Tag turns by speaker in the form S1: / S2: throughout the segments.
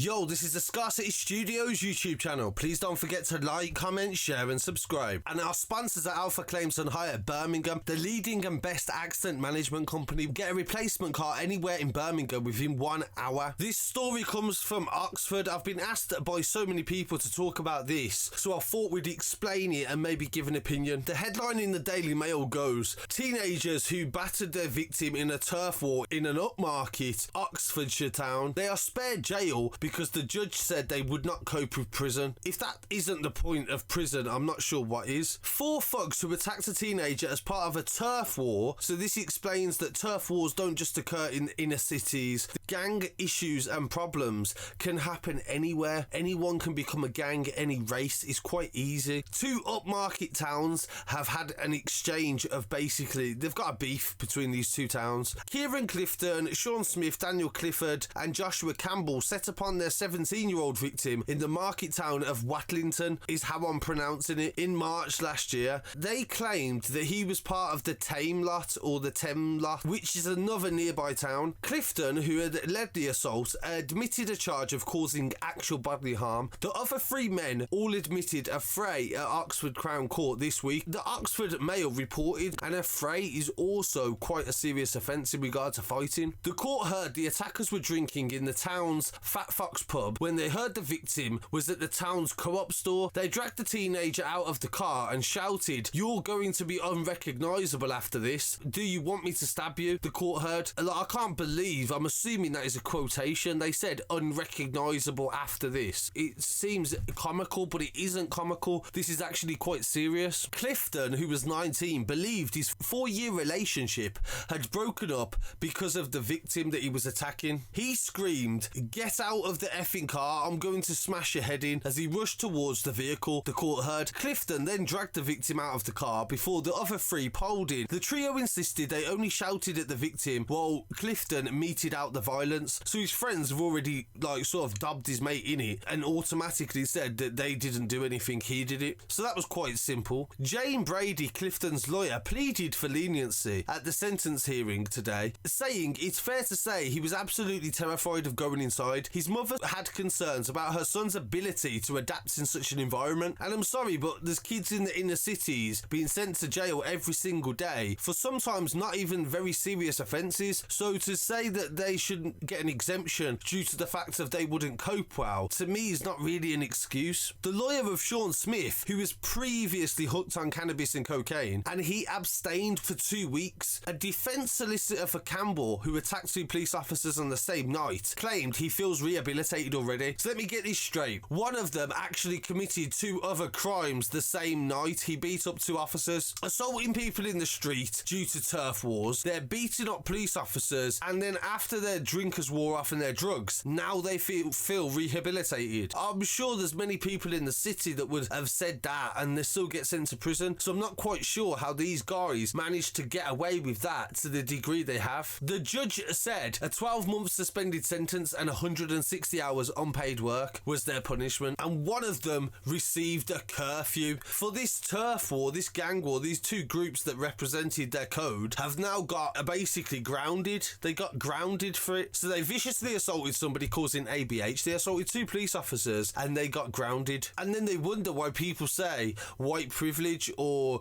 S1: Yo, this is the Scarcity Studios YouTube channel. Please don't forget to like, comment, share and subscribe. And our sponsors are Alpha Claims and Hire Birmingham, the leading and best accident management company. Get a replacement car anywhere in Birmingham within 1 hour. This story comes from Oxford. I've been asked by so many people to talk about this, so I thought we'd explain it and maybe give an opinion. The headline in the Daily Mail goes, teenagers who battered their victim in a turf war in an upmarket Oxfordshire town, they are spared jail because the judge said they would not cope with prison. If that isn't the point of prison, I'm not sure what is. 4 thugs who attacked a teenager as part of a turf war. So this explains that turf wars don't just occur in inner cities. Gang issues and problems can happen anywhere. Anyone can become a gang, any race. Is quite easy. 2 upmarket towns have had an exchange of basically, they've got a beef between these 2 towns. Kieran Clifton, Sean Smith, Daniel Clifford and Joshua Campbell set upon their 17-year-old victim in the market town of Watlington, is how I'm pronouncing it, in March last year. They claimed that he was part of the Thame lot, or the Thame lot, which is another nearby town. Clifton, who had led the assault, admitted a charge of causing actual bodily harm. The other 3 men all admitted affray at Oxford Crown Court this week. The Oxford Mail reported an affray is also quite a serious offence in regard to fighting. The court heard the attackers were drinking in the town's Fat Fox pub when they heard the victim was at the town's co-op store. They dragged the teenager out of the car and shouted, "You're going to be unrecognisable after this. Do you want me to stab you?" The court heard. I can't believe, I'm assuming that is a quotation. They said unrecognisable after this. It seems comical, but it isn't comical. This is actually quite serious. Clifton, who was 19, believed his 4-year relationship had broken up because of the victim that he was attacking. He screamed, "Get out of the effing car, I'm going to smash your head in," as he rushed towards the vehicle, the court heard. Clifton then dragged the victim out of the car before the other 3 poled in. The trio insisted they only shouted at the victim while Clifton meted out the violence. So his friends have already sort of dubbed his mate in it and automatically said that they didn't do anything, he did it. So that was quite simple. Jane Brady, Clifton's lawyer, pleaded for leniency at the sentence hearing today, saying it's fair to say he was absolutely terrified of going inside. His mother had concerns about her son's ability to adapt in such an environment. And I'm sorry, but there's kids in the inner cities being sent to jail every single day for sometimes not even very serious offences. So to say that they shouldn't get an exemption due to the fact that they wouldn't cope well, to me is not really an excuse. The lawyer of Sean Smith, who was previously hooked on cannabis and cocaine, and he abstained for 2 weeks. A defence solicitor for Campbell, who attacked 2 police officers on the same night, claimed he feels rehabilitated already. So let me get this straight. One of them actually committed 2 other crimes the same night. He beat up 2 officers, assaulting people in the street due to turf wars. They're beating up police officers, and then after their drinkers wore off and their drugs, now they feel rehabilitated. I'm sure there's many people in the city that would have said that and they still get sent to prison. So I'm not quite sure how these guys managed to get away with that to the degree they have. The judge said a 12-month suspended sentence and 160 hours unpaid work was their punishment, and one of them received a curfew. For this turf war, this gang war, these 2 groups that represented their code have now got basically grounded. They got grounded for it. So they viciously assaulted somebody causing ABH. They assaulted 2 police officers and they got grounded. And then they wonder why people say white privilege or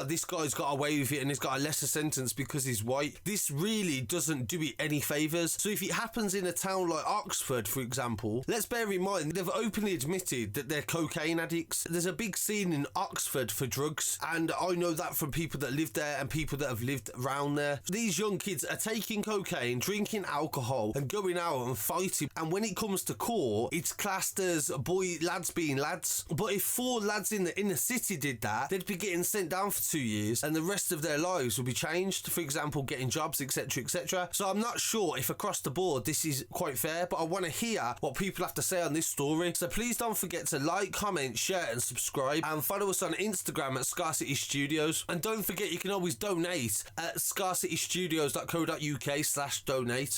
S1: this guy's got away with it and he's got a lesser sentence because he's white. This really doesn't do it any favours. So if it happens in a town like Oxford, for example, let's bear in mind they've openly admitted that they're cocaine addicts. There's a big scene in Oxford for drugs, and I know that from people that live there and people that have lived around there. These young kids are taking cocaine, drinking alcohol and going out and fighting, and when it comes to court, it's classed as lads being lads. But if 4 lads in the inner city did that, they'd be getting sent down for 2 years and the rest of their lives would be changed, for example getting jobs, etc, etc. So I'm not sure if across the board this is quite fair, but I want to hear what people have to say on this story. So please don't forget to like, comment, share and subscribe, and follow us on Instagram at Scarcity Studios. And don't forget you can always donate at scarcitystudios.co.uk/donate.